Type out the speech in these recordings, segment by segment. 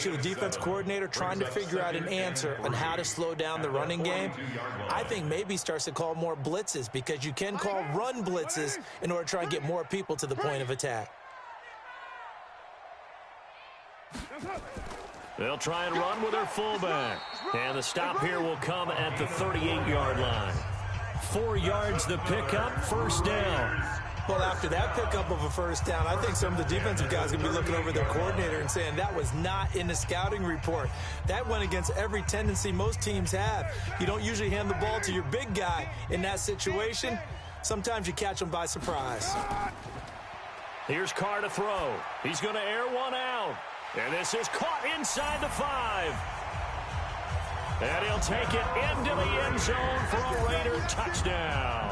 To the defense coordinator trying to figure out an answer on how to slow down the running game, I think maybe starts to call more blitzes, because you can call run blitzes in order to try and get more people to the point of attack. They'll try and run with their fullback. And the stop here will come at the 38-yard line. 4 yards the pickup, first down. Well, after that pickup of a first down, I think some of the defensive guys are going to be looking over their coordinator and saying that was not in the scouting report. That went against every tendency most teams have. You don't usually hand the ball to your big guy in that situation. Sometimes you catch them by surprise. Here's Carr to throw. He's going to air one out. And this is caught inside the 5. And he'll take it into the end zone for a Raider touchdown.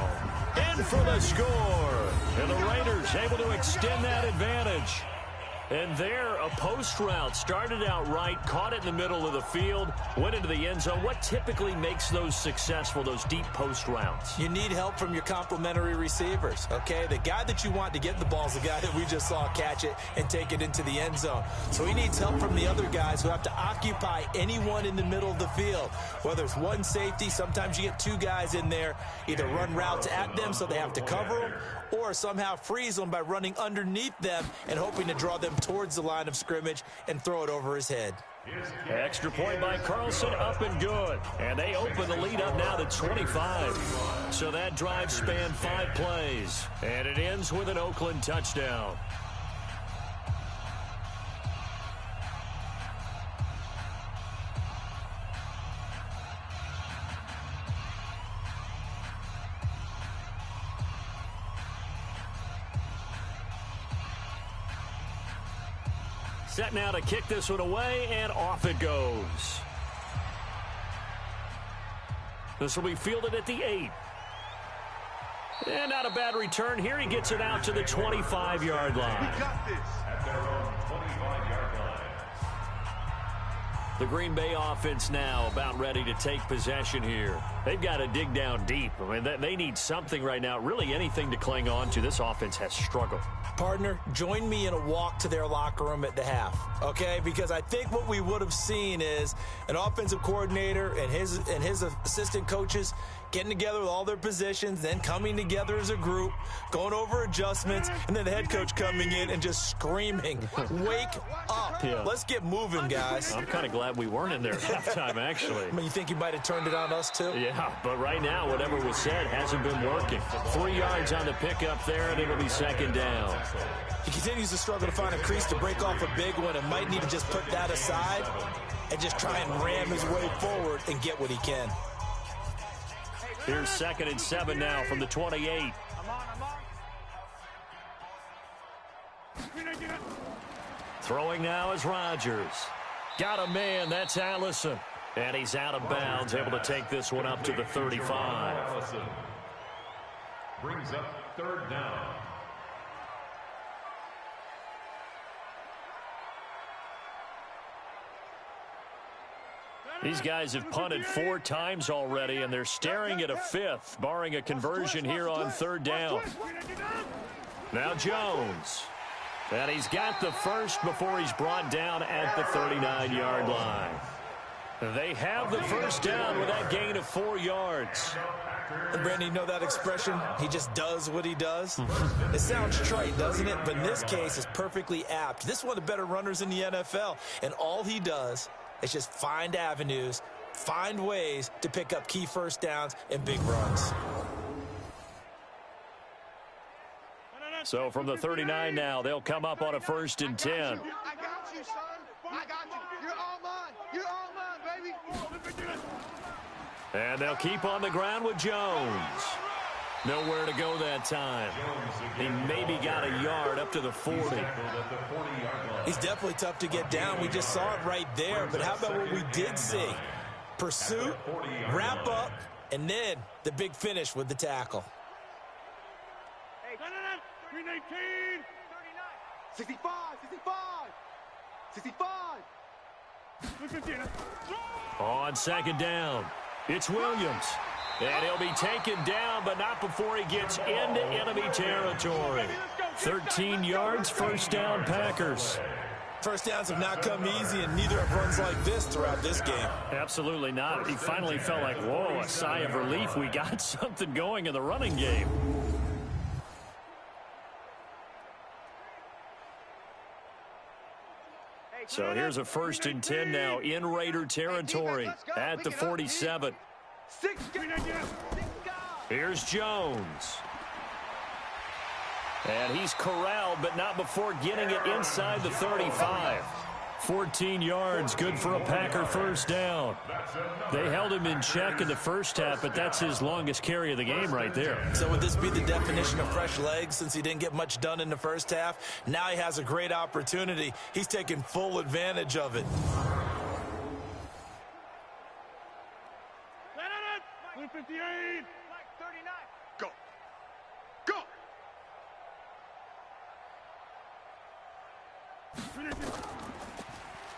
In for the score. And the Raiders able to extend that advantage. And there, a post route started out right, caught it in the middle of the field, went into the end zone. What typically makes those successful, those deep post routes? You need help from your complementary receivers, okay? The guy that you want to get the ball is the guy that we just saw catch it and take it into the end zone. So he needs help from the other guys who have to occupy anyone in the middle of the field. Whether it's one safety, sometimes you get 2 guys in there, either run routes at them so they have to cover them, or somehow freeze them by running underneath them and hoping to draw them towards the line of scrimmage and throw it over his head. Extra point by Carlson, up and good. And they open the lead up now to 25. So that drive spanned 5 plays. And it ends with an Oakland touchdown. Set now to kick this one away, and off it goes. This will be fielded at the 8. And not a bad return here. He gets it out to the 25-yard line. We got this. At their own 25-yard line. The Green Bay offense now about ready to take possession here. They've got to dig down deep. I mean, they need something right now, really anything to cling on to. This offense has struggled. Partner, join me in a walk to their locker room at the half, okay? Because I think what we would have seen is an offensive coordinator and his assistant coaches getting together with all their positions, then coming together as a group, going over adjustments, and then the head coach coming in and just screaming, "Wake up. Yeah. Let's get moving, guys." I'm kind of glad we weren't in there at halftime, actually. I mean, you think you might have turned it on us, too? Yeah, but right now, whatever was said hasn't been working. 3 yards on the pickup there, and it'll be second down. He continues to struggle to find a crease to break off a big one and might need to just put that aside and just try and ram his way forward and get what he can. Here's 2nd and 7 now from the 28. Throwing now is Rodgers. Got a man, that's Allison. And he's out of bounds, able to take this one up to the 35. Brings up 3rd down. These guys have punted 4 times already, and they're staring at a 5th, barring a conversion here on 3rd down. Now Jones. And he's got the first before he's brought down at the 39-yard line. They have the first down with that gain of 4 yards. And Brandon, you know that expression? He just does what he does. It sounds trite, doesn't it? But in this case, it's perfectly apt. This is one of the better runners in the NFL, and all he does is just find avenues, find ways to pick up key first downs and big runs. So from the 39 now, they'll come up on a 1st and 10. I got you, son. I got you. You're all mine. You're all mine, baby. And they'll keep on the ground with Jones. Nowhere to go that time. He maybe got a yard up to the 40. He's definitely tough to get down. We just saw it right there. But how about what we did see? Pursuit, wrap up, and then the big finish with the tackle. 65, 65, 65. On 2nd down, it's Williams. And he'll be taken down, but not before he gets into enemy territory. 13 yards, 1st down, Packers. First downs have not come easy, and neither have runs like this throughout this game. Absolutely not. He finally felt like, whoa, a sigh of relief. We got something going in the running game. So here's a 1st and 10 now in Raider territory at the 47. Here's Jones. And he's corralled, but not before getting it inside the 35. 14 yards, good for a Packer first down. They held him in check in the first half, but that's his longest carry of the game right there. So would this be the definition of fresh legs since he didn't get much done in the first half? Now he has a great opportunity. He's taking full advantage of it. Go. Go.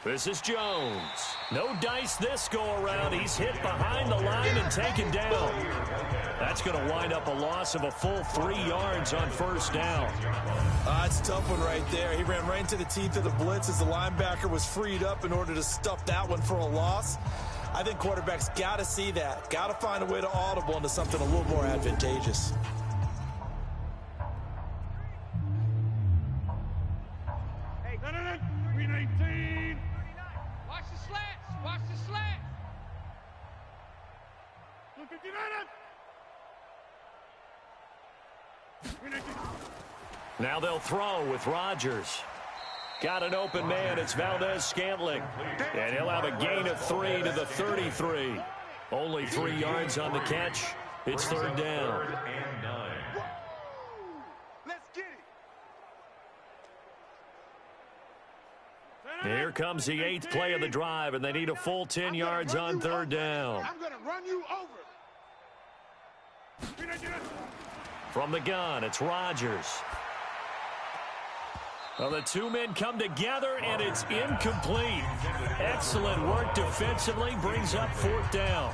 This is Jones. No dice this go-around. He's hit behind the line and taken down. That's going to wind up a loss of a full 3 yards on first down. It's a tough one right there. He ran right into the teeth of the blitz as the linebacker was freed up in order to stuff that one for a loss. I think quarterbacks got to see that. Got to find a way to audible into something a little more advantageous. Hey, 319. Watch the slants. Watch the slants. 259. Now they'll throw with Rodgers. Got an open man. It's Valdez-Scantling. And he'll have a gain of 3 to the 33. Only 3 yards on the catch. It's third down. Let's get it. Here comes the 8th play of the drive, and they need a full 10 yards on third down. I'm going to run you over. From the gun, it's Rodgers. Well, the two men come together, and it's incomplete. Excellent work defensively, brings up fourth down.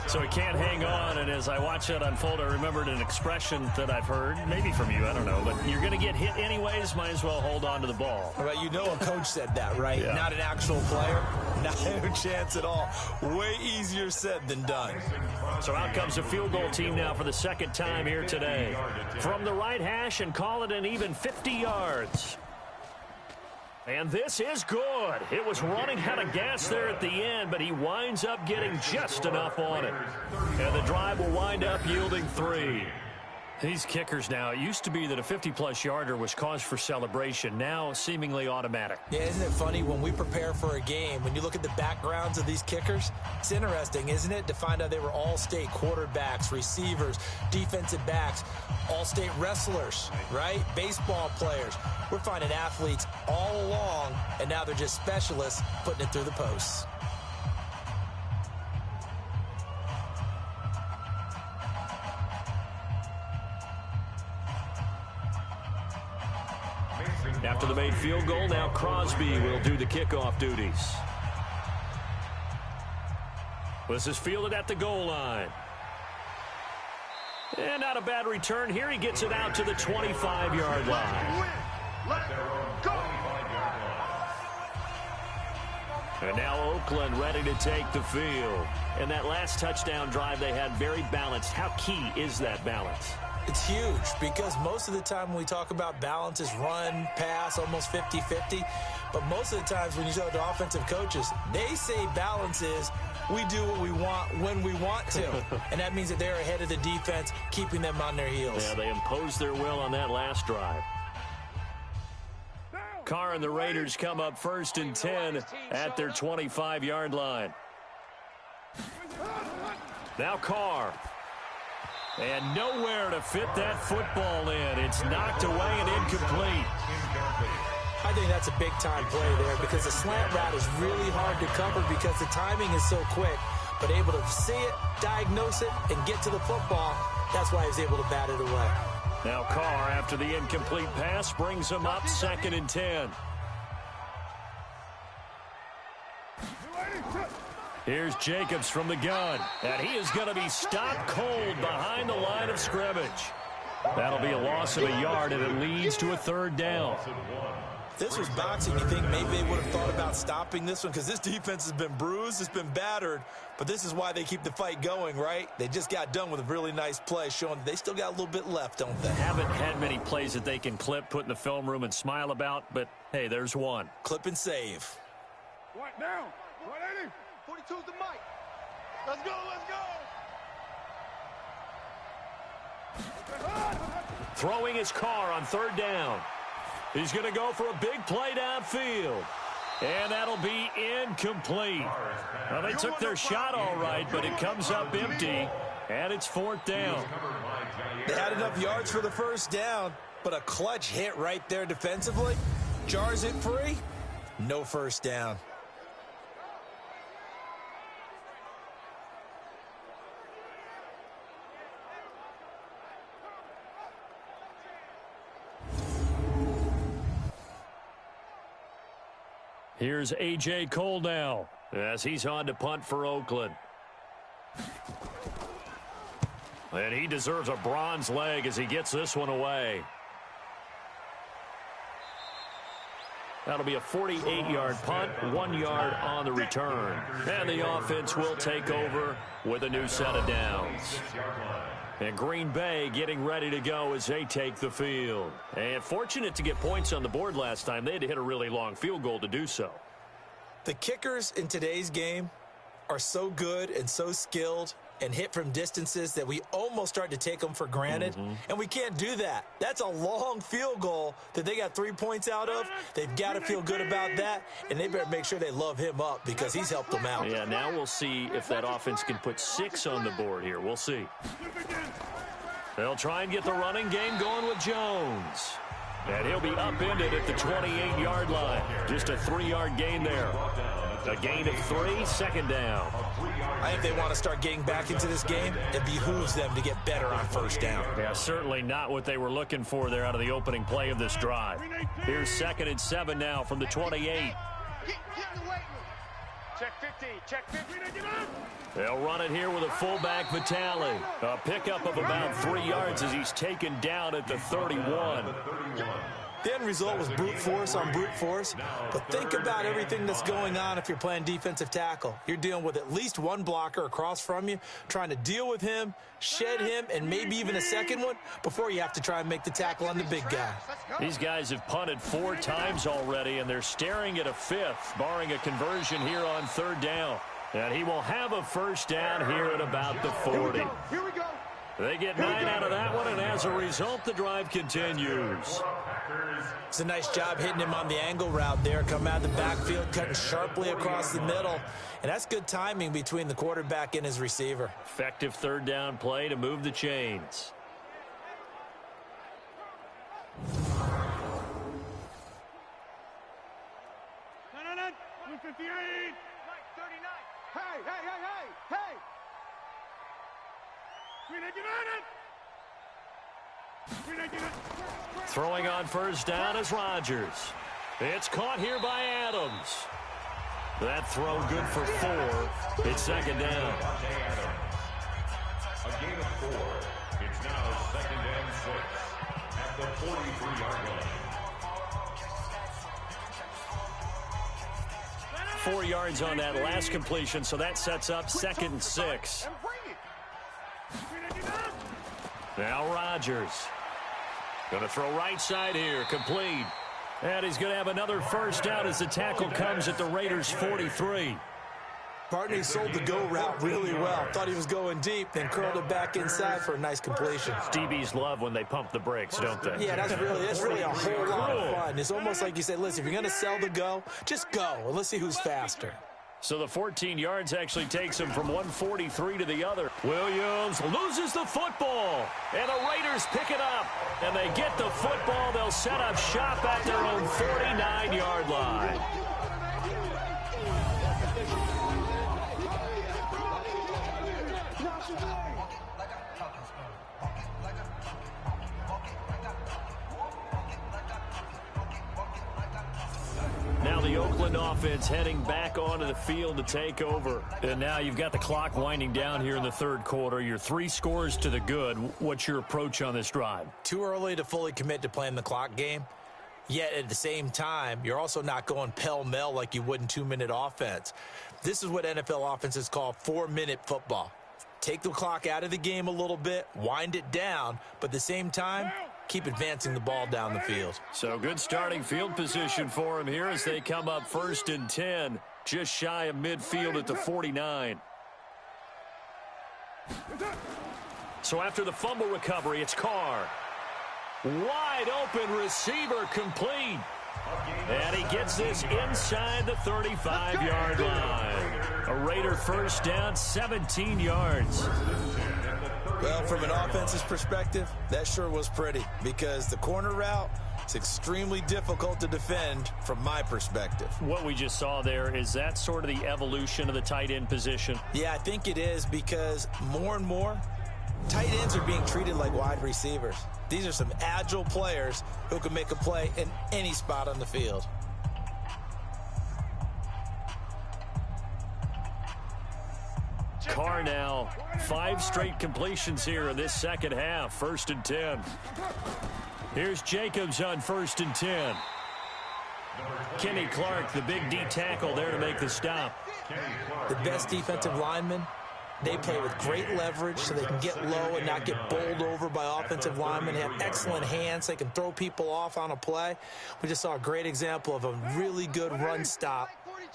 So he can't hang on, and as I watch that unfold, I remembered an expression that I've heard, maybe from you, I don't know, but you're going to get hit anyways, might as well hold on to the ball. Right, you know a coach said that, right? Yeah. Not an actual player. Not a chance at all. Way easier said than done. So out comes the field goal team now for the second time here today. From the right hash and call it an even 50 yards. And this is good. It was running out of gas there at the end, but he winds up getting just enough on it. And the drive will wind up yielding 3. These kickers now, it used to be that a 50-plus yarder was cause for celebration. Now seemingly automatic. Yeah, isn't it funny when we prepare for a game, when you look at the backgrounds of these kickers, it's interesting, isn't it, to find out they were all-state quarterbacks, receivers, defensive backs, all-state wrestlers, right? Baseball players. We're finding athletes all along, and now they're just specialists putting it through the posts. After the made field goal, now Crosby will do the kickoff duties. This is fielded at the goal line. And not a bad return here. He gets it out to the 25-yard line. And now Oakland ready to take the field. And that last touchdown drive they had very balanced. How key is that balance? It's huge because most of the time when we talk about balance is run, pass, almost 50-50. But most of the times when you talk to offensive coaches, they say balance is we do what we want when we want to. And that means that they're ahead of the defense, keeping them on their heels. Yeah, they imposed their will on that last drive. Carr and the Raiders come up 1st and 10 at their 25-yard line. Now Carr. And nowhere to fit that football in. It's knocked away and incomplete. I think that's a big-time play there because the slant route is really hard to cover because the timing is so quick. But able to see it, diagnose it, and get to the football, that's why he was able to bat it away. Now Carr, after the incomplete pass, brings him up 2nd and 10. Here's Jacobs from the gun, and he is going to be stopped cold behind the line of scrimmage. That'll be a loss of a yard, and it leads to a third down. this was boxing. You think maybe they would have thought about stopping this one because this defense has been bruised, it's been battered, but this is why they keep the fight going, right? They just got done with a really nice play showing that they still got a little bit left, don't they? Haven't had many plays that they can clip, put in the film room, and smile about, but hey, there's one. Clip and save. What down? 180. 42's the mic. Let's go, let's go. Throwing his car on third down. He's going to go for a big play downfield. And that'll be incomplete. Well, they took their shot all right, but it comes up empty, and it's fourth down. They had enough yards for the first down, but a clutch hit right there defensively jars it free. No first down. Here's A.J. Cole now as he's on to punt for Oakland. And he deserves a bronze leg as he gets this one away. That'll be a 48-yard punt, 1 yard on the return. And the offense will take over with a new set of downs. And Green Bay getting ready to go as they take the field. And fortunate to get points on the board last time. They had to hit a really long field goal to do so. The kickers in today's game are so good and so skilled and hit from distances that we almost start to take them for granted. And we can't do that. That's a long field goal that they got 3 points out of. They've got to feel good about that, and they better make sure they love him up because he's helped them out. Yeah, now we'll see if that offense can put 6 on the board here. We'll see. They'll try and get the running game going with Jones. And he'll be upended at the 28-yard line. Just a 3-yard gain there. A gain of 3, second down. I think they want to start getting back into this game. It behooves them to get better on first down. Yeah, certainly not what they were looking for there out of the opening play of this drive. Here's 2nd and 7 now from the 28. Get in the weight room. Check 15, check 15. They'll run it here with a fullback, Vitale. A pickup of about 3 yards as he's taken down at the 31. The end result was brute force on brute force, but think about everything that's going on if you're playing defensive tackle. You're dealing with at least one blocker across from you, trying to deal with him, shed him, and maybe even a second one before you have to try and make the tackle on the big guy. These guys have punted 4 times already, and they're staring at a 5th, barring a conversion here on third down. And he will have a first down here at about the 40. Here we go. They get 9 out of that one, and as a result, the drive continues. It's a nice job hitting him on the angle route there. Come out of the backfield, cutting sharply across the middle. And that's good timing between the quarterback and his receiver. Effective third down play to move the chains. No. 158. 39. Hey, hey, hey, hey, hey. Throwing on first down is Rodgers. It's caught here by Adams. That throw good for 4. It's second down. A gain of 4. It's now 2nd and 6 at the 43-yard line. 4 yards on that last completion, so that sets up 2nd and 6. Now Rodgers. Going to throw right side here, complete. And he's going to have another first down as the tackle comes at the Raiders' 43. Partney sold the go route really well. Thought he was going deep, then curled it back inside for a nice completion. DBs love when they pump the brakes, don't they? Yeah, that's really a whole lot of fun. It's almost like you say, listen, if you're going to sell the go, just go. And let's see who's faster. So the 14 yards actually takes him from 143 to the other. Williams loses the football, and the Raiders pick it up. And they get the football. They'll set up shop at their own 49-yard line. Now the Oakland offense heading back onto the field to take over. And now you've got the clock winding down here in the third quarter. You're 3 scores to the good. What's your approach on this drive? Too early to fully commit to playing the clock game. Yet at the same time, you're also not going pell-mell like you would in 2-minute offense. This is what NFL offenses call 4-minute football. Take the clock out of the game a little bit, wind it down, but at the same time, keep advancing the ball down the field. So good starting field position for him here as they come up 1st and 10, just shy of midfield at the 49. So after the fumble recovery, it's Carr. Wide open receiver complete. And he gets this inside the 35-yard line. A Raider first down, 17 yards. Well, from an offense's perspective, that sure was pretty because the corner route is extremely difficult to defend from my perspective. What we just saw there, is that sort of the evolution of the tight end position? Yeah, I think it is because more and more, tight ends are being treated like wide receivers. These are some agile players who can make a play in any spot on the field. Carr now, 5 straight completions here in this second half. 1st and 10. Here's Jacobs on 1st and 10. Kenny Clark, the big D tackle there to make the stop. The best defensive linemen, they play with great leverage so they can get low and not get bowled over by offensive linemen. They have excellent hands. They can throw people off on a play. We just saw a great example of a really good run stop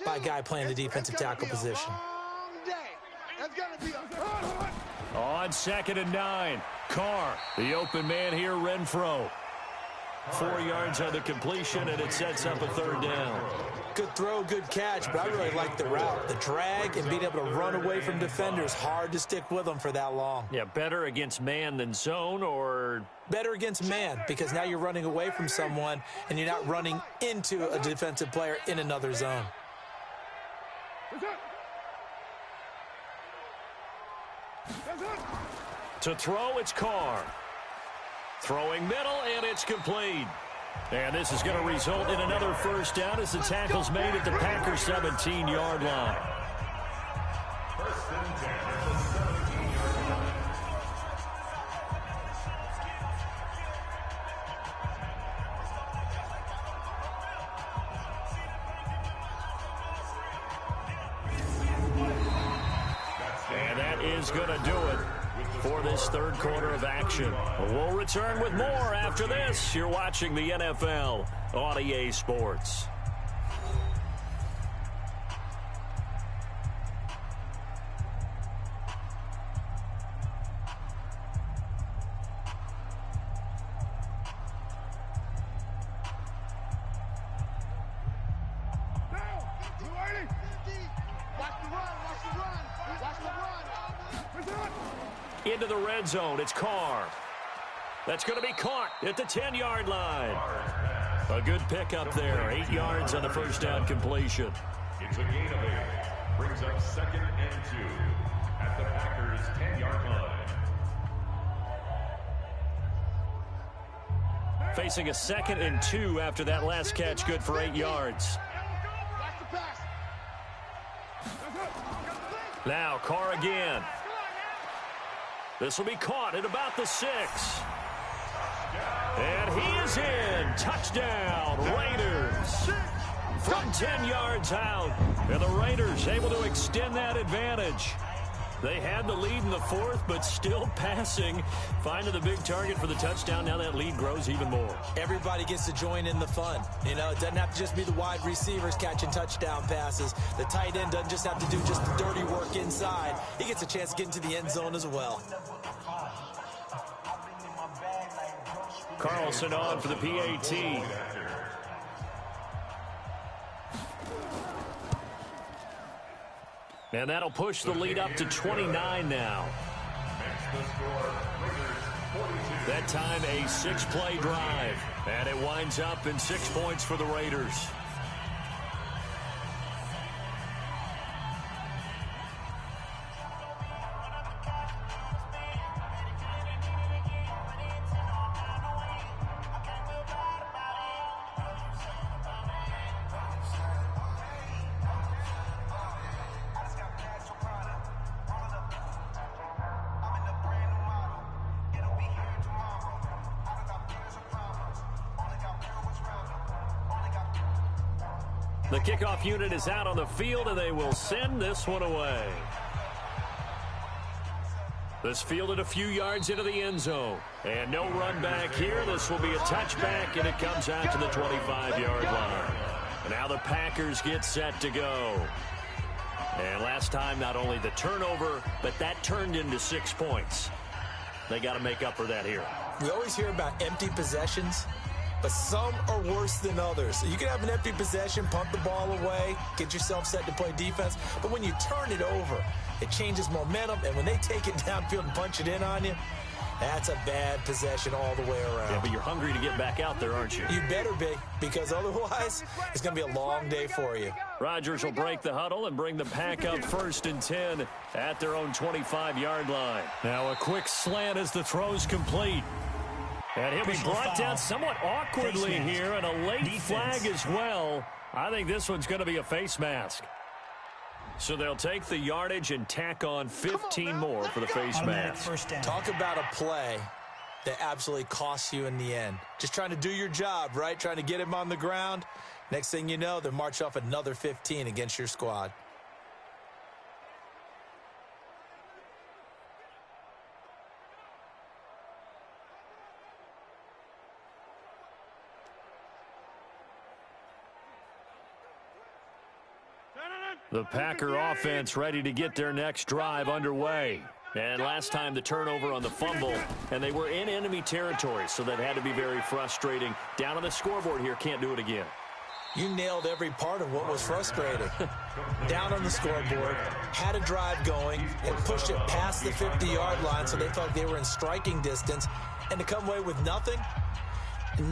by a guy playing the defensive tackle position. On 2nd and 9, Carr, the open man here, Renfro. 4 yards on the completion, and it sets up a 3rd down. Good throw, good catch, but I really like the route. The drag and being able to run away from defenders, hard to stick with them for that long. Yeah, better against man than zone, or? Better against man, because now you're running away from someone, and you're not running into a defensive player in another zone. To throw, it's Carr. Throwing middle, and it's complete. And this is going to result in another first down as the tackle's made at the Packers' 17-yard line. First and 10 at the 17-yard line. And that is going to do it for this 3rd quarter of action. We'll return with more after this. You're watching the NFL on EA Sports. Into the red zone, it's Carr. That's going to be caught at the 10-yard line. A good pickup there, 8 yards on the first down completion. It's a gain of 8. Brings up 2nd and 2 at the Packers' 10-yard line. Facing a 2nd and 2 after that last catch, good for 8 yards. Now Carr again. This will be caught at about the 6. And he is in. Touchdown, Raiders. From 10 yards out. And the Raiders able to extend that advantage. They had the lead in the 4th, but still passing. Finding the big target for the touchdown. Now that lead grows even more. Everybody gets to join in the fun. You know, it doesn't have to just be the wide receivers catching touchdown passes. The tight end doesn't just have to do just the dirty work inside. He gets a chance to get into the end zone as well. Carlson on for the PAT. And that'll push the lead up to 29 now. That time a 6-play drive. And it winds up in 6 points for the Raiders. The kickoff unit is out on the field, and they will send this one away. This fielded a few yards into the end zone. And no run back here. This will be a touchback, and it comes out to the 25-yard line. Now the Packers get set to go. And last time, not only the turnover, but that turned into 6 points. They got to make up for that here. We always hear about empty possessions, but some are worse than others. So you can have an empty possession, punt the ball away, get yourself set to play defense. But when you turn it over, it changes momentum. And when they take it downfield and punch it in on you, that's a bad possession all the way around. Yeah, but you're hungry to get back out there, aren't you? You better be, because otherwise it's going to be a long day for you. Rodgers will break the huddle and bring the Pack up 1st and 10 at their own 25-yard line. Now a quick slant as the throw's complete. And he'll be brought down somewhat awkwardly here, and a late flag as well. I think this one's going to be a face mask. So they'll take the yardage and tack on 15 more for the face mask. Talk about a play that absolutely costs you in the end. Just trying to do your job, right? Trying to get him on the ground. Next thing you know, they'll march off another 15 against your squad. The Packer offense ready to get their next drive underway. And last time the turnover on the fumble, and they were in enemy territory, so that had to be very frustrating. Down on the scoreboard here, can't do it again. You nailed every part of what was frustrating. Down on the scoreboard, had a drive going, and pushed it past the 50-yard line so they thought they were in striking distance. And to come away with nothing,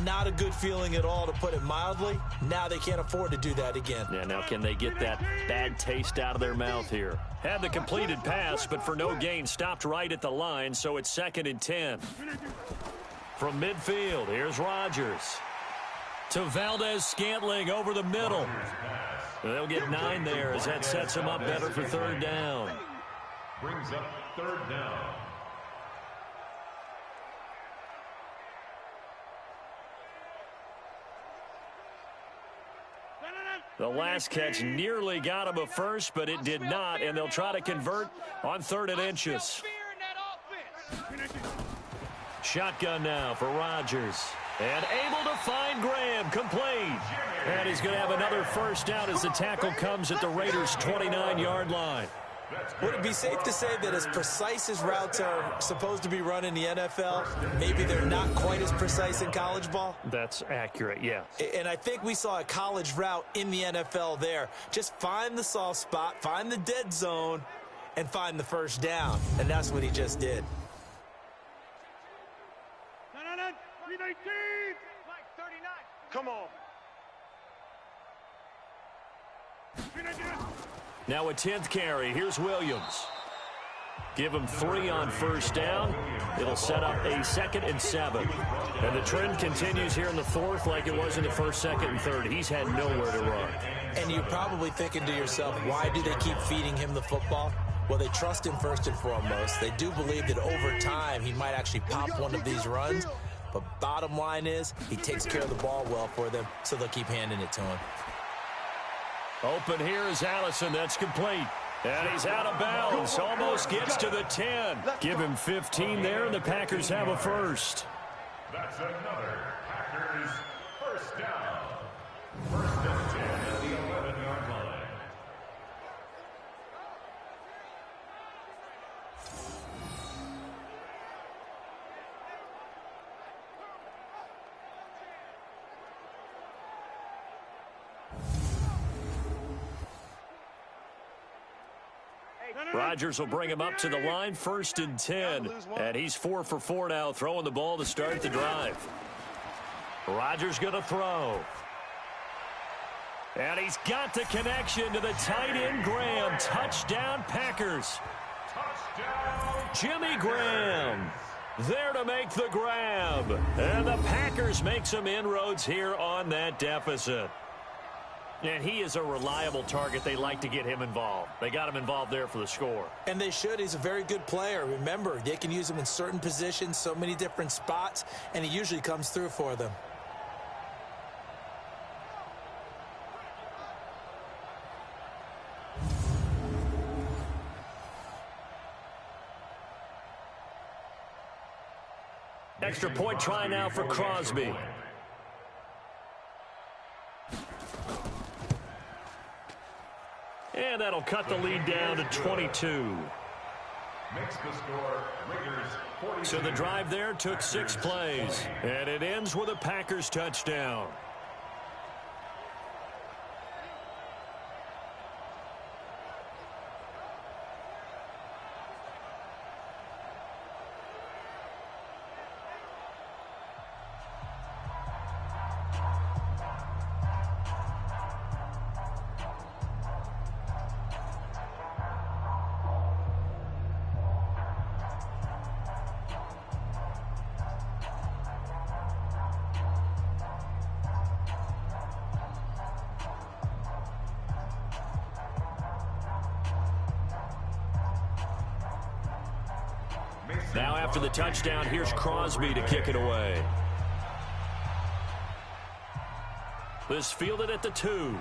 not a good feeling at all, to put it mildly. Now they can't afford to do that again. Yeah, now can they get that bad taste out of their mouth here? Had the completed pass, but for no gain, stopped right at the line, so it's 2nd and 10. From midfield, here's Rodgers. To Valdez-Scantling over the middle. They'll get 9 there as that sets them up better for 3rd down. Brings up 3rd down. The last catch nearly got him a first, but it did not, and they'll try to convert on 3rd and inches. Shotgun now for Rodgers. And able to find Graham, complete. And he's going to have another first down as the tackle comes at the Raiders' 29-yard line. Would it be safe to say that as precise as routes are supposed to be run in the NFL, maybe they're not quite as precise in college ball? That's accurate, yeah. And I think we saw a college route in the NFL there. Just find the soft spot, find the dead zone, and find the first down. And that's what he just did. Come on. Now a 10th carry. Here's Williams. Give him 3 on first down. It'll set up a 2nd and 7. And the trend continues here in the 4th like it was in the 1st, 2nd, and 3rd. He's had nowhere to run. And you're probably thinking to yourself, why do they keep feeding him the football? Well, they trust him first and foremost. They do believe that over time he might actually pop one of these runs. But bottom line is he takes care of the ball well for them, so they'll keep handing it to him. Open here is Allison. That's complete. And he's out of bounds. Almost gets to the 10. Give him 15 there, and the Packers have a first. That's another Packers first down. 1st and 10 at the 11-yard line. Rodgers will bring him up to the line, 1st and 10. And he's 4 for 4 now, throwing the ball to start the drive. Rodgers going to throw. And he's got the connection to the tight end, Graham. Touchdown, Packers. Touchdown. Jimmy Graham there to make the grab. And the Packers make some inroads here on that deficit. And he is a reliable target. They like to get him involved. They got him involved there for the score. And they should. He's a very good player. Remember, they can use him in certain positions, so many different spots, and he usually comes through for them. Extra point try now for Crosby. And that'll cut the lead down to 22. Makes the score Raiders 42. So the drive there took 6 plays. And it ends with a Packers touchdown. Now after the touchdown, here's Crosby to kick it away. This fielded at the 2.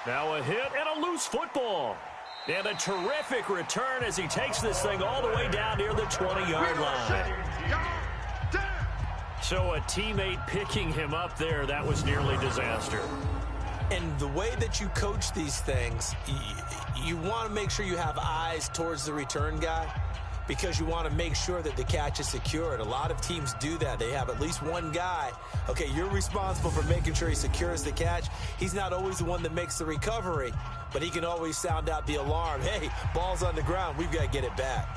Now a hit and a loose football. And a terrific return as he takes this thing all the way down near the 20-yard line. So a teammate picking him up there, that was nearly disaster. And the way that you coach these things, you want to make sure you have eyes towards the return guy because you want to make sure that the catch is secured. A lot of teams do that. They have at least one guy. Okay, you're responsible for making sure he secures the catch. He's not always the one that makes the recovery, but he can always sound out the alarm. Hey, ball's on the ground. We've got to get it back.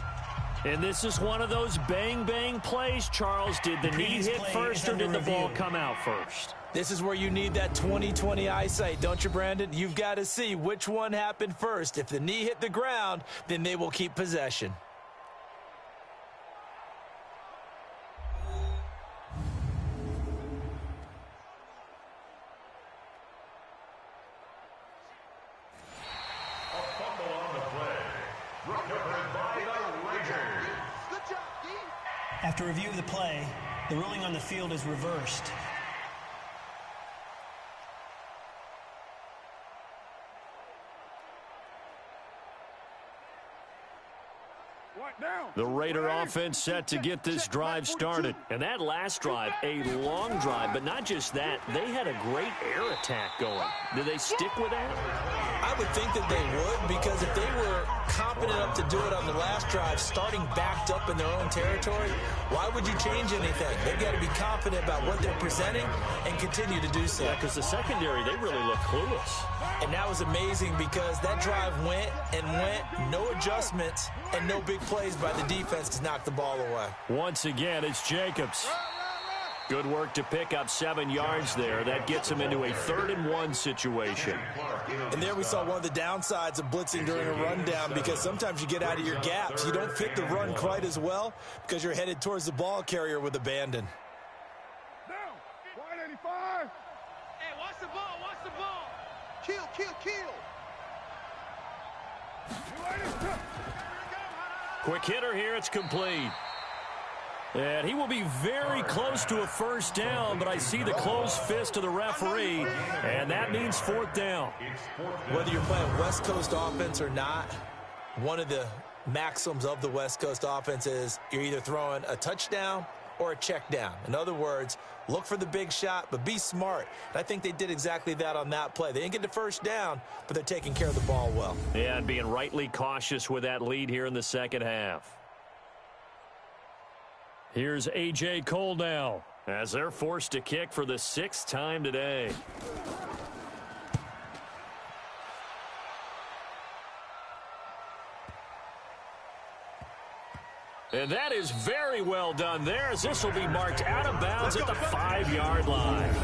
And this is one of those bang-bang plays, Charles. Did the knee hit first or did the ball come out first? This is where you need that 20/20 eyesight, don't you, Brandon? You've got to see which one happened first. If the knee hit the ground, then they will keep possession. A fumble on the play. Recovered by the Raiders. Good job, D. After review of the play, the ruling on the field is reversed. The Raider offense set to get this drive started. And that last drive, a long drive, but not just that, they had a great air attack going. Did they stick with that? I would think that they would, because if they were competent enough to do it on the last drive, starting backed up in their own territory, why would you change anything? They've got to be confident about what they're presenting and continue to do so. Yeah, because the secondary, they really look clueless. And that was amazing because that drive went and went, no adjustments and no big plays by the defense to knock the ball away. Once again, it's Jacobs. Good work to pick up 7 yards there. That gets him into a 3rd-and-1 situation. And there we saw one of the downsides of blitzing during a rundown, because sometimes you get out of your gaps. You don't fit the run quite as well because you're headed towards the ball carrier with abandon. Down. 185. Hey, watch the ball. Watch the ball. Kill, kill, kill. Quick hitter here. It's complete. And he will be very close to a first down, but I see the closed fist of the referee, and that means 4th down. Whether you're playing West Coast offense or not, one of the maxims of the West Coast offense is you're either throwing a touchdown or a check down. In other words, look for the big shot, but be smart. And I think they did exactly that on that play. They didn't get the first down, but they're taking care of the ball well. Yeah, and being rightly cautious with that lead here in the second half. Here's A.J. Cole now as they're forced to kick for the 6th time today. And that is very well done there, as this will be marked out of bounds at the 5-yard line.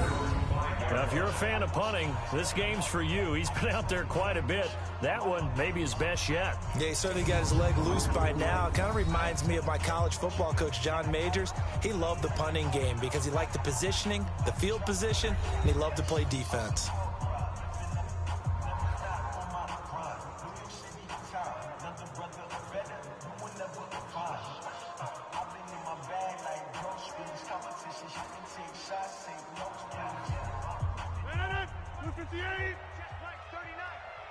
Now, if you're a fan of punting, this game's for you. He's been out there quite a bit. That one maybe his best yet. Yeah, he certainly got his leg loose by now. It kind of reminds me of my college football coach, John Majors. He loved the punting game because he liked the positioning, the field position, and he loved to play defense.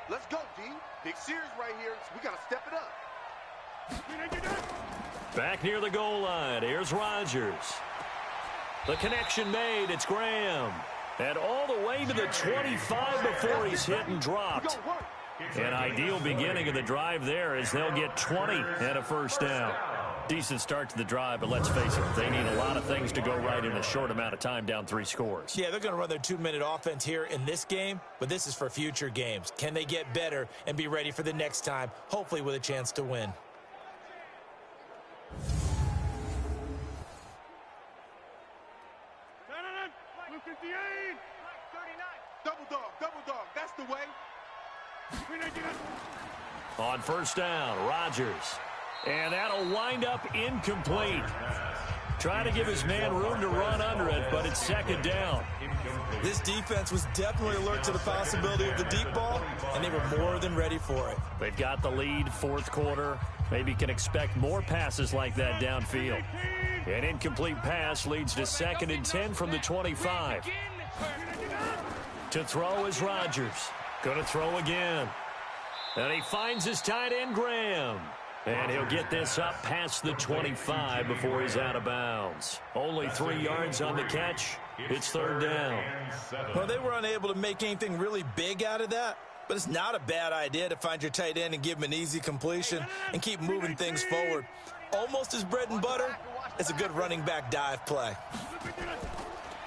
Let's go, D. Big series right here. So we got to step it up. Back near the goal line. Here's Rodgers. The connection made. It's Graham. And all the way to the 25 before he's hit and dropped. An ideal beginning of the drive there as they'll get 20 and a first down. Decent start to the drive, but let's face it, they need a lot of things to go right in a short amount of time, down 3 scores. Yeah, they're going to run their 2-minute offense here in this game, but this is for future games. Can they get better and be ready for the next time, hopefully with a chance to win? Double dog, that's the way. On first down, Rodgers. And that'll wind up incomplete. Trying to give his man room to run under it, but it's second down. This defense was definitely alert to the possibility of the deep ball, and they were more than ready for it. They've got the lead, fourth quarter. Maybe can expect more passes like that downfield. An incomplete pass leads to 2nd and 10 from the 25. To throw is Rodgers. Going to throw again. And he finds his tight end, Graham. And he'll get this up past the 25 before he's out of bounds. Only 3 yards on the catch. It's third down. Well, they were unable to make anything really big out of that, but it's not a bad idea to find your tight end and give him an easy completion and keep moving things forward. Almost as bread and butter as a good running back dive play.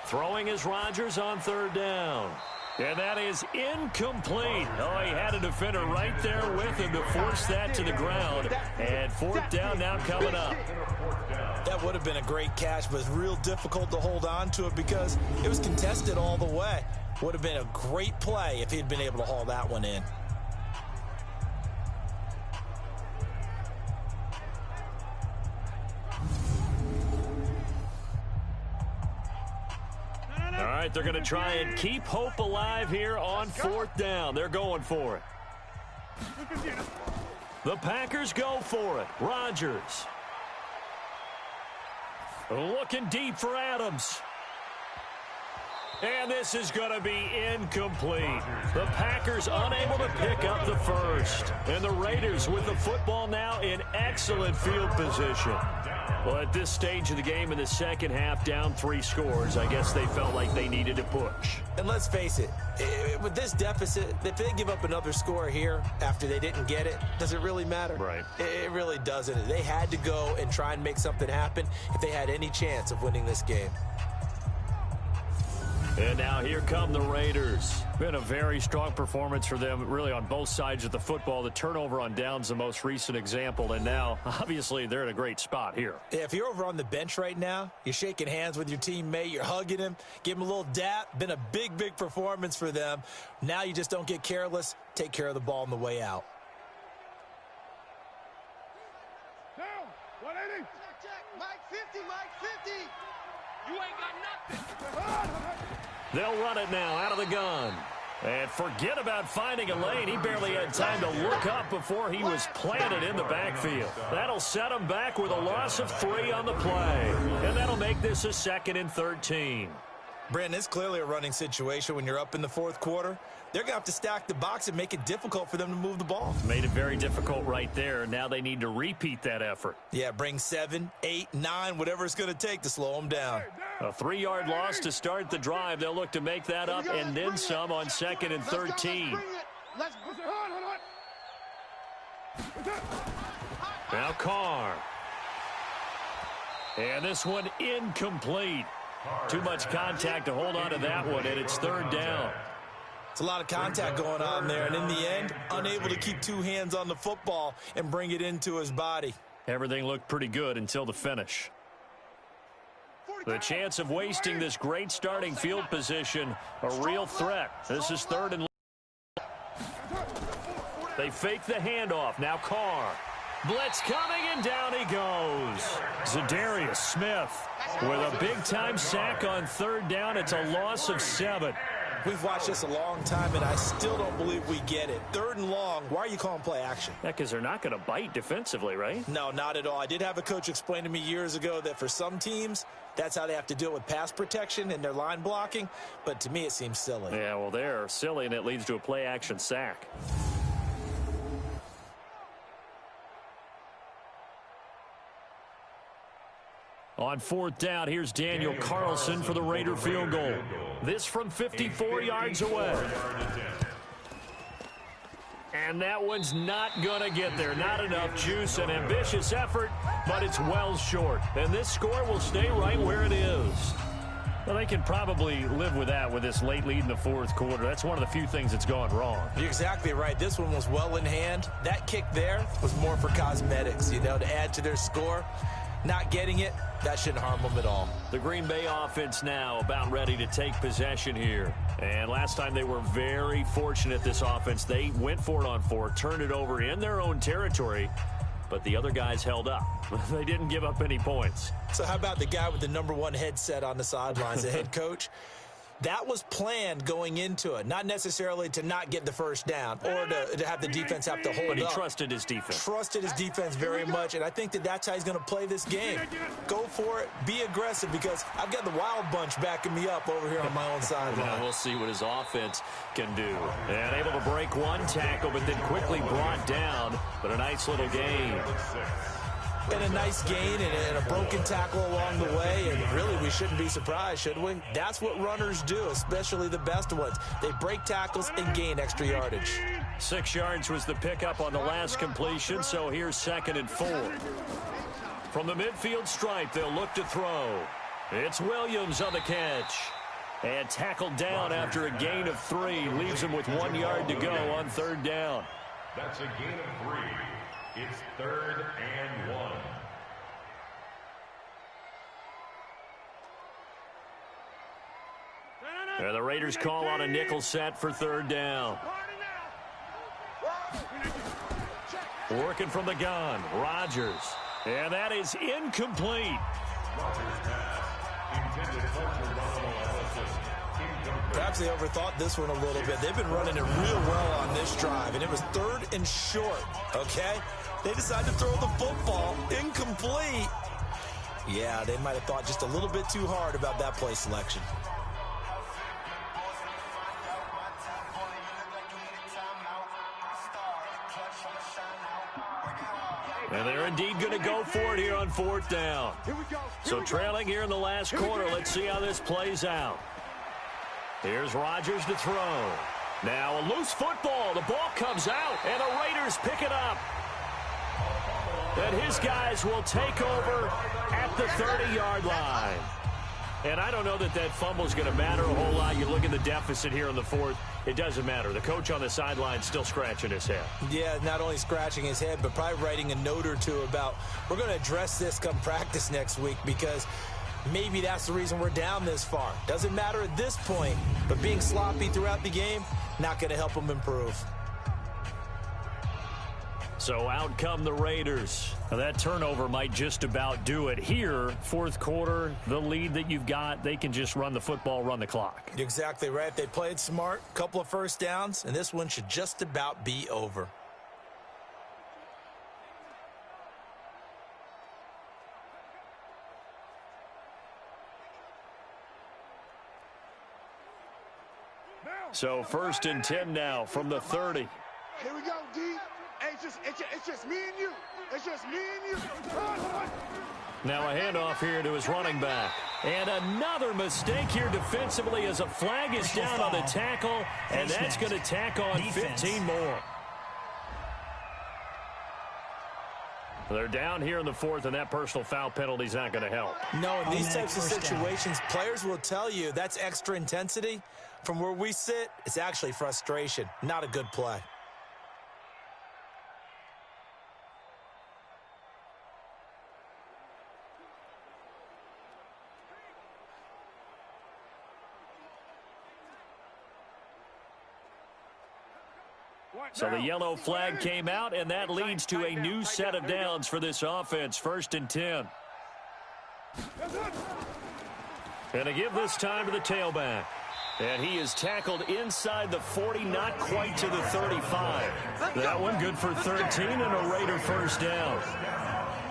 Throwing is Rodgers on third down. And that is incomplete. Oh, he had a defender right there with him to force that to the ground. And fourth down now coming up. That would have been a great catch, but it's real difficult to hold on to it because it was contested all the way. Would have been a great play if he'd been able to haul that one in. All right, they're going to try and keep hope alive here on fourth down. They're going for it. The Packers go for it. Rodgers. Looking deep for Adams. And this is going to be incomplete. The Packers unable to pick up the first. And the Raiders with the football now in excellent field position. Well, at this stage of the game in the second half, down 3 scores, I guess they felt like they needed to push. And let's face it, with this deficit, if they give up another score here after they didn't get it, does it really matter? Right. It really doesn't. They had to go and try and make something happen if they had any chance of winning this game. And now here come the Raiders. Been a very strong performance for them, really, on both sides of the football. The turnover on downs, the most recent example. And now, obviously, they're in a great spot here. Yeah, if you're over on the bench right now, you're shaking hands with your teammate, you're hugging him, give him a little dap. Been a big, big performance for them. Now you just don't get careless. Take care of the ball on the way out. Down, 180. Check, Mike 50, Mike 50. You ain't got nothing. They'll run it now out of the gun. And forget about finding a lane. He barely had time to look up before he was planted in the backfield. That'll set him back with a loss of 3 on the play. And that'll make this a 2nd and 13. Brandon, it's clearly a running situation when you're up in the fourth quarter. They're going to have to stack the box and make it difficult for them to move the ball. Made it very difficult right there. Now they need to repeat that effort. Yeah, bring 7, 8, 9, whatever it's going to take to slow them down. A 3-yard loss to start the drive. They'll look to make that up and then some on 2nd and 13. Now Carr. And this one incomplete. Too much contact to hold on to that one, and it's third down. It's a lot of contact going on there, and in the end, unable to keep 2 hands on the football and bring it into his body. Everything looked pretty good until the finish. The chance of wasting this great starting field position, a real threat. This is 3rd and long. They fake the handoff. Now Carr. Blitz coming, and down he goes. Zadarius Smith with a big-time sack on 3rd down. It's a loss of 7. We've watched this a long time, and I still don't believe we get it. 3rd and long, why are you calling play action? Yeah, because they're not going to bite defensively, right? No, not at all. I did have a coach explain to me years ago that for some teams, that's how they have to deal with pass protection and their line blocking, but to me it seems silly. Yeah, well, they're silly, and it leads to a play action sack. On fourth down, here's Daniel Carlson for the Raider field goal. This from 54 yards away. And that one's not going to get there. Not enough juice. An ambitious effort, but it's well short. And this score will stay right where it is. Well, they can probably live with that with this late lead in the fourth quarter. That's one of the few things that's gone wrong. You're exactly right. This one was well in hand. That kick there was more for cosmetics, you know, to add to their score. Not getting it, that shouldn't harm them at all. The Green Bay offense now about ready to take possession here. And last time they were very fortunate, this offense. They went for it on fourth, turned it over in their own territory, but the other guys held up. They didn't give up any points. So how about the guy with the #1 headset on the sidelines, the head coach? That was planned going into it, not necessarily to not get the first down or to have the defense have to hold up. But he trusted his defense. Trusted his defense very much, and I think that's how he's going to play this game. Go for it. Be aggressive, because I've got the wild bunch backing me up over here on my own sideline. Now we'll see what his offense can do. And able to break one tackle, but then quickly brought down. But a nice little gain. And a nice gain and a broken tackle along the way, and really we shouldn't be surprised, should we? That's what runners do, especially the best ones. They break tackles and gain extra yardage. 6 yards was the pickup on the last completion, so here's 2nd and 4. From the midfield stripe, they'll look to throw. It's Williams on the catch. And tackled down after a gain of 3. Leaves him with 1 yard to go on 3rd down. That's a gain of 3. It's 3rd and 1. And the Raiders call on a nickel set for 3rd down. Working from the gun, Rodgers. And that is incomplete. Perhaps they overthought this one a little bit. They've been running it real well on this drive, and it was 3rd and short, okay? They decided to throw the football incomplete. Yeah, they might have thought just a little bit too hard about that play selection. And they're indeed going to go for it here on 4th down. So trailing here in the last quarter, let's see how this plays out. Here's Rodgers to throw. Now a loose football. The ball comes out, and the Raiders pick it up. And his guys will take over at the 30-yard line. And I don't know that fumble is going to matter a whole lot. You look at the deficit here in the 4th. It doesn't matter. The coach on the sideline still scratching his head. Yeah, not only scratching his head, but probably writing a note or two about, we're going to address this come practice next week, because maybe that's the reason we're down this far. Doesn't matter at this point, but being sloppy throughout the game, not going to help them improve. So out come the Raiders. Now that turnover might just about do it. Here, 4th quarter, the lead that you've got, they can just run the football, run the clock. You're exactly right. They played smart, couple of first downs, and this one should just about be over. So 1st and 10 now from the 30. Here we go, D. It's just me and you. It's just me and you. Now a handoff here to his running back. And another mistake here defensively as a flag is down on the tackle, and that's going to tack on 15 more. They're down here in the 4th, and that personal foul penalty is not going to help. No, in these types of situations, players will tell you that's extra intensity. From where we sit, it's actually frustration. Not a good play. So the yellow flag came out, and that leads to a new set of downs for this offense. 1st and 10. And to give this time to the tailback. And he is tackled inside the 40, not quite to the 35. That one good for 13 and a Raider first down.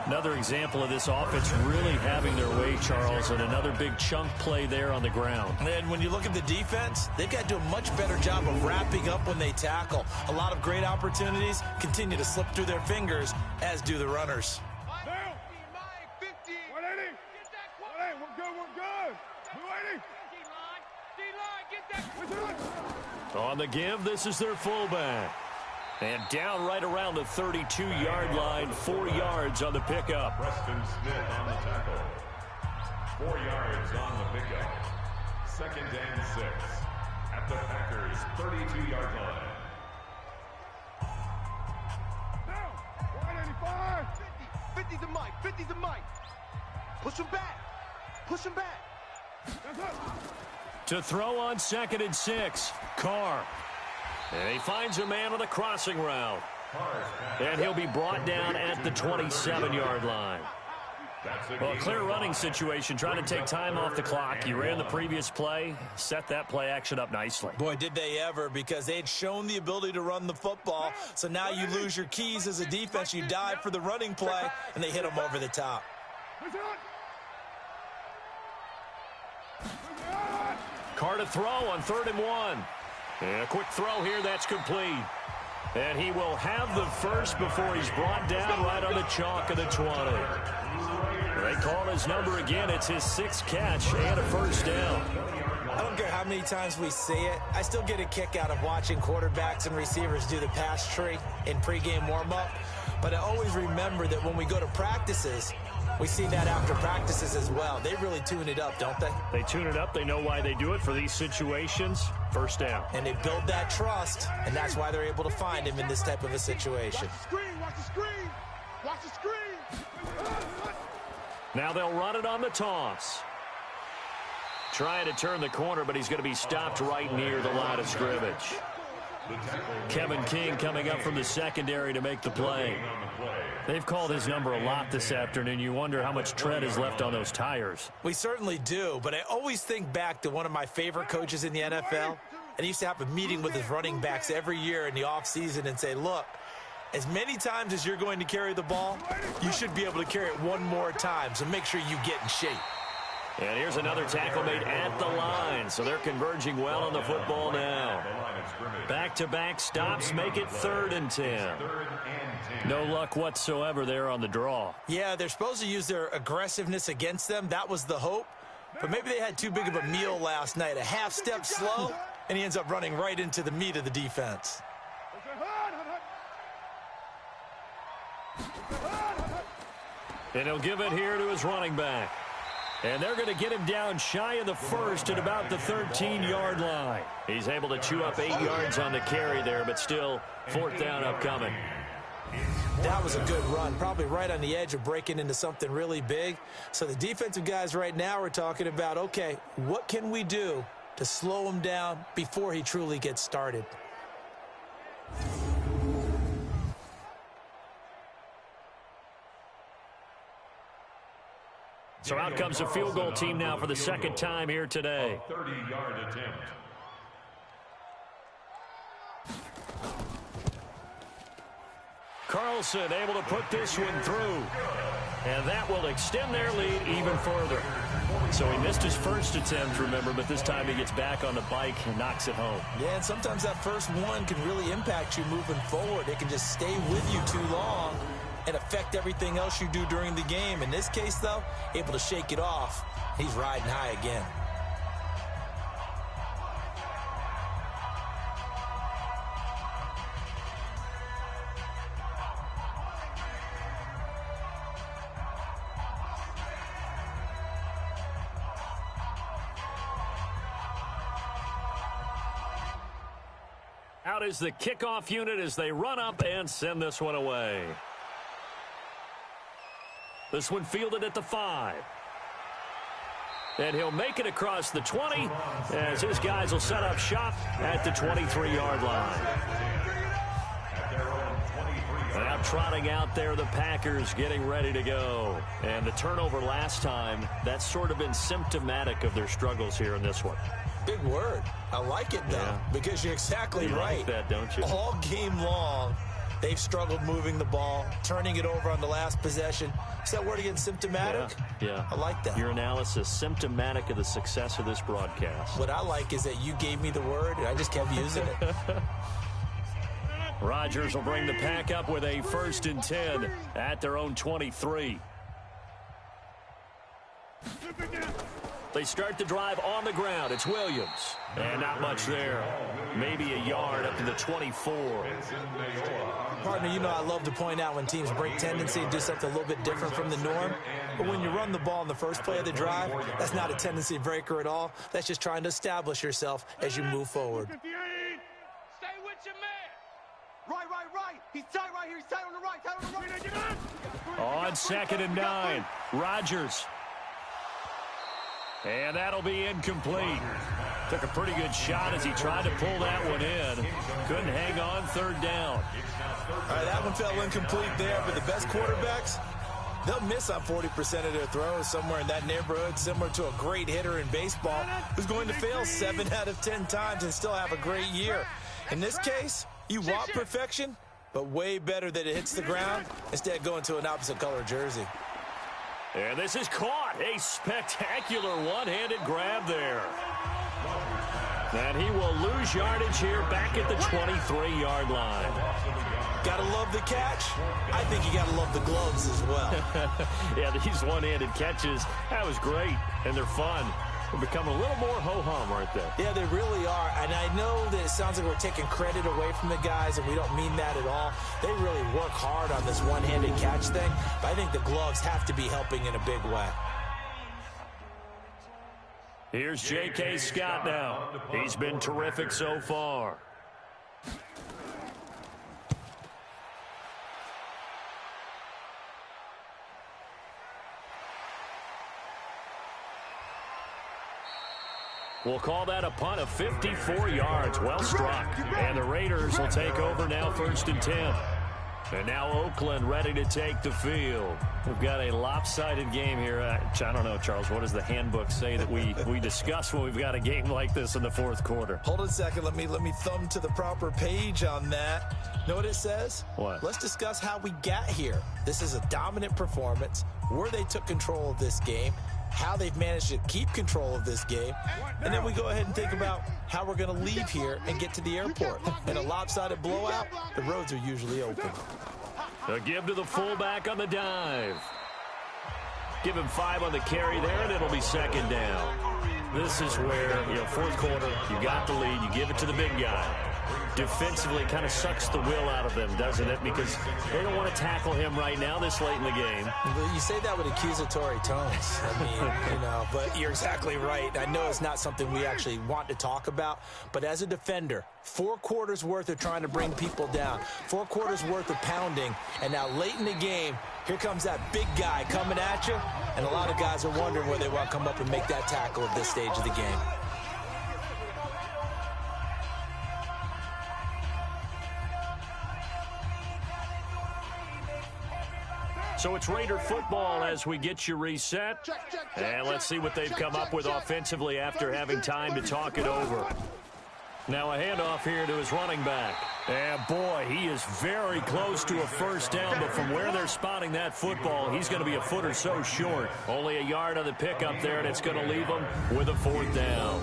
Another example of this offense really having their way, Charles, and another big chunk play there on the ground. And when you look at the defense, they've got to do a much better job of wrapping up when they tackle. A lot of great opportunities continue to slip through their fingers, as do the runners. On the give, this is their fullback. And down right around the 32-yard line, 4 yards on the pickup. Preston Smith on the tackle. 4 yards on the pickup. 2nd and 6 at the Packers' 32-yard line. Now, 185. 50 to Mike. 50 to Mike. Push him back. Push him back. That's up. To throw on 2nd and 6, Carr. And he finds a man on a crossing route. And he'll be brought down at the 27-yard line. Well, clear running situation, trying to take time off the clock. You ran the previous play, set that play action up nicely. Boy, did they ever, because they had shown the ability to run the football. So now you lose your keys as a defense. You dive for the running play, and they hit them over the top. Carr to throw on 3rd and 1. And a quick throw here, that's complete. And he will have the first before he's brought down right on the chalk of the 20. They call his number again. It's his 6th catch and a first down. I don't care how many times we see it. I still get a kick out of watching quarterbacks and receivers do the pass tree in pregame warm-up. But I always remember that when we go to practices, we see that after practices as well. They really tune it up, don't they? They tune it up. They know why they do it for these situations. First down. And they build that trust, and that's why they're able to find him in this type of a situation. Watch the screen. Watch the screen. Watch the screen. Now they'll run it on the toss. Trying to turn the corner, but he's going to be stopped right near the line of scrimmage. Kevin King coming up from the secondary to make the play. They've called his number a lot this afternoon. You wonder how much tread is left on those tires. We certainly do, but I always think back to one of my favorite coaches in the NFL. And he used to have a meeting with his running backs every year in the offseason and say, look, as many times as you're going to carry the ball, you should be able to carry it one more time, so make sure you get in shape. And here's another tackle made at the line, so they're converging well on the football now. Back-to-back stops make it 3rd and 10. No luck whatsoever there on the draw. Yeah, they're supposed to use their aggressiveness against them. That was the hope. But maybe they had too big of a meal last night. A half step slow, and he ends up running right into the meat of the defense. And he'll give it here to his running back. And they're going to get him down shy of the first at about the 13-yard line. He's able to chew up 8 yards on the carry there, but still 4th down upcoming. That was a good run, probably right on the edge of breaking into something really big. So the defensive guys right now are talking about, okay, what can we do to slow him down before he truly gets started? So out comes a field goal team now for the 2nd time here today. 30-yard attempt. Carlson able to put this one through. And that will extend their lead even further. So he missed his first attempt, remember, but this time he gets back on the bike and knocks it home. Yeah, and sometimes that first one can really impact you moving forward. It can just stay with you too long and affect everything else you do during the game. In this case, though, able to shake it off. He's riding high again. Out is the kickoff unit as they run up and send this one away. This one fielded at the 5. And he'll make it across the 20 as his guys will set up shop at the 23-yard line. Now trotting out there, the Packers getting ready to go. And the turnover last time, that's sort of been symptomatic of their struggles here in this one. Big word. I like it, though, because you're exactly right. Like that, don't you? All game long, they've struggled moving the ball, turning it over on the last possession. Is that word again, symptomatic? Yeah. I like that. Your analysis, symptomatic of the success of this broadcast. What I like is that you gave me the word, and I just kept using it. Rodgers will bring the pack up with a 1st and 10 at their own 23. They start the drive on the ground. It's Williams. And not much there. Maybe a yard up to the 24. Partner, you know I love to point out when teams break tendency and do something a little bit different from the norm. But when you run the ball in the first play of the drive, that's not a tendency breaker at all. That's just trying to establish yourself as you move forward. Stay with your man. Right. He's tight right here. He's tight on the right. On 2nd and 9. Rodgers. And that'll be incomplete. Took a pretty good shot as he tried to pull that one in. Couldn't hang on 3rd down. All right, that one fell incomplete there, but the best quarterbacks, they'll miss on 40% of their throws, somewhere in that neighborhood, similar to a great hitter in baseball who's going to fail 7 out of 10 times and still have a great year. In this case, you want perfection, but way better that it hits the ground instead of going to an opposite color jersey. And this is caught. A spectacular one-handed grab there. And he will lose yardage here back at the 23-yard line. Gotta love the catch. I think you gotta love the gloves as well. Yeah, these one-handed catches, that was great, and they're fun. They're becoming a little more ho-hum, aren't they? Yeah, they really are. And I know that it sounds like we're taking credit away from the guys, and we don't mean that at all. They really work hard on this one-handed catch thing, but I think the gloves have to be helping in a big way. Here's J.K. Scott now. He's been terrific so far. We'll call that a punt of 54 yards. Well struck. And the Raiders will take over now 1st and 10. And now Oakland ready to take the field. We've got a lopsided game here. I don't know, Charles, what does the handbook say that we discuss when we've got a game like this in the 4th quarter? Hold on a second. Let me thumb to the proper page on that. Know what it says? What? Let's discuss how we got here. This is a dominant performance, where they took control of this game, how they've managed to keep control of this game, and then we go ahead and think about how we're going to leave here and get to the airport. In a lopsided blowout, the roads are usually open. A give to the fullback on the dive. Give him 5 on the carry there, and it'll be 2nd down. This is where, 4th quarter, you got the lead, you give it to the big guy. Defensively, kind of sucks the will out of them, doesn't it? Because they don't want to tackle him right now this late in the game. You say that with accusatory tones. I mean, but you're exactly right. I know it's not something we actually want to talk about, but as a defender, 4 quarters worth of trying to bring people down, 4 quarters worth of pounding, and now late in the game, here comes that big guy coming at you, and a lot of guys are wondering where they want to come up and make that tackle at this stage of the game. So it's Raider football as we get you reset. And let's see what they've come up with offensively after having time to talk it over. Now a handoff here to his running back. And boy, he is very close to a 1st down, but from where they're spotting that football, he's going to be a foot or so short. Only a yard on the pickup there, and it's going to leave him with a 4th down.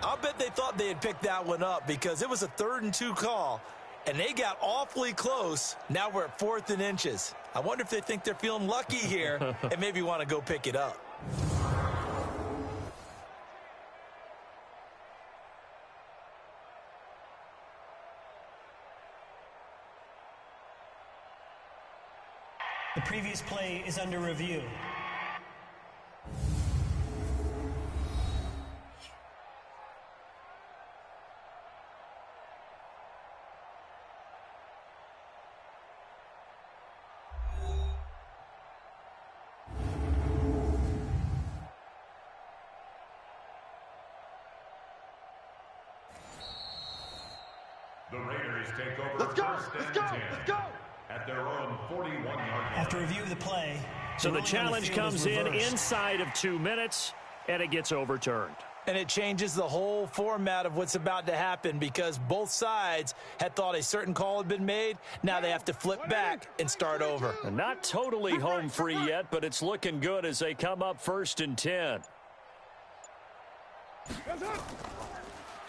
I'll bet they thought they had picked that one up because it was a 3rd and 2 call, and they got awfully close. Now we're at 4th and inches. I wonder if they think they're feeling lucky here and maybe want to go pick it up. The previous play is under review. The Raiders take over. Let's go. Let's go. At their own 41-yard line. After review of the play, so the challenge comes in inside of 2 minutes, and it gets overturned. And it changes the whole format of what's about to happen because both sides had thought a certain call had been made. Now they have to flip back and start over. And not totally home free yet, but it's looking good as they come up 1st and 10.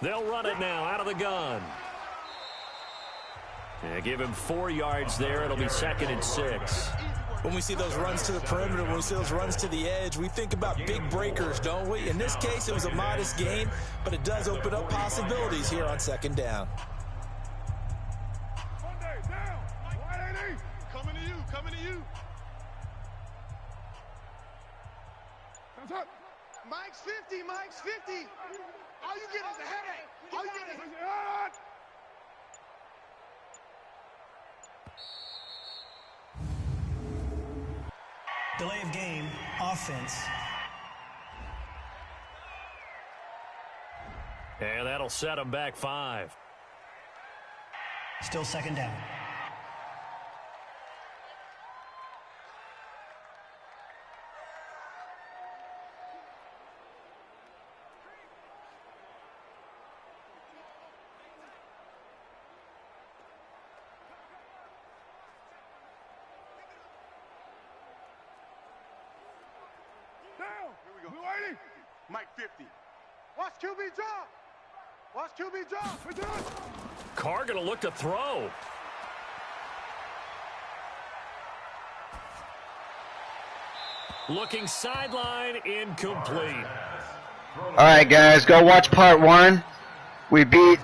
They'll run it now out of the gun. Yeah, give him 4 yards there. It'll be 2nd and 6. When we see those runs to the perimeter, when we see those runs to the edge, we think about big breakers, don't we? In this case, it was a modest gain, but it does open up possibilities here on second down. Coming to you, coming to you. Mike's 50, Mike's 50. All you get is a headache. All you get is a... Delay of game, offense. And that'll set them back 5. Still second down. Mike 50. Watch QB drop. Watch QB drop. We're done. Carr going to look to throw. Looking sideline, incomplete. All right, guys, go watch part 1. We beat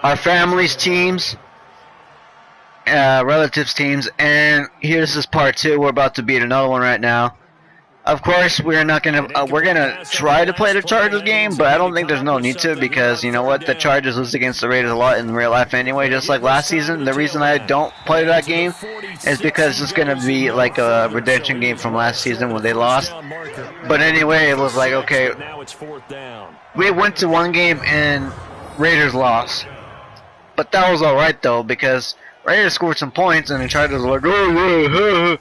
our family's teams, relatives' teams, and here's this part 2. We're about to beat another one right now. Of course, we're gonna try to play the Chargers game, but I don't think there's no need to, because you know what, the Chargers lose against the Raiders a lot in real life anyway, just like last season. The reason I don't play that game is because it's gonna be like a redemption game from last season when they lost. But anyway, it was like, okay, we went to one game and Raiders lost, but that was alright though, because Raiders scored some points and the Chargers were like, oh,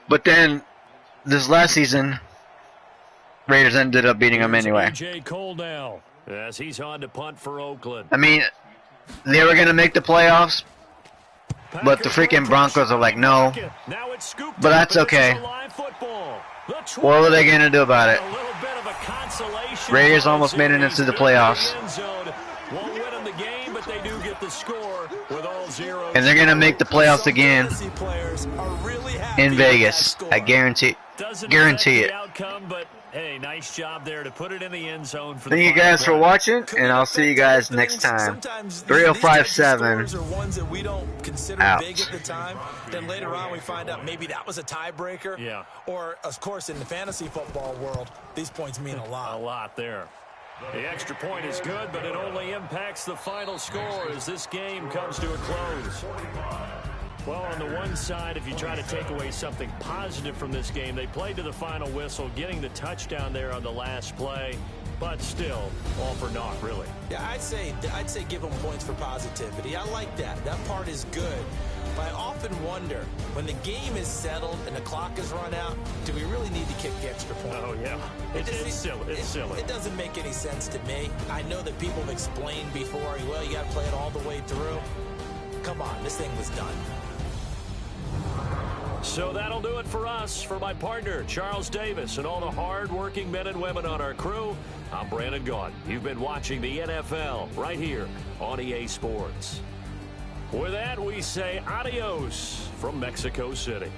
but then this last season, Raiders ended up beating them anyway. As he's on to punt for Oakland. I mean, they were going to make the playoffs, but the freaking Broncos are like, no. But that's okay. What are they going to do about it? Raiders almost made it into the playoffs. And they're going to make the playoffs again in Vegas. I guarantee it. Hey, nice job there to put it in the end zone for Thank you guys for watching, and I'll see you guys next time. 3057 out. Big at the time, then later on we find out maybe that was a tiebreaker. Yeah. Or, of course, in the fantasy football world, these points mean a lot. A lot there. The extra point is good, but it only impacts the final score as this game comes to a close. Well, on the one side, if you try to take away something positive from this game, they played to the final whistle, getting the touchdown there on the last play, but still, all for naught, really. Yeah, I'd say give them points for positivity. I like that. That part is good. But I often wonder, when the game is settled and the clock is run out, do we really need to kick the extra point? Oh, yeah. It's silly. It's silly. It doesn't make any sense to me. I know that people have explained before, well, you got to play it all the way through. Come on, this thing was done. So that'll do it for us. For my partner, Charles Davis, and all the hard-working men and women on our crew, I'm Brandon Gaudin. You've been watching the NFL right here on EA Sports. With that, we say adios from Mexico City.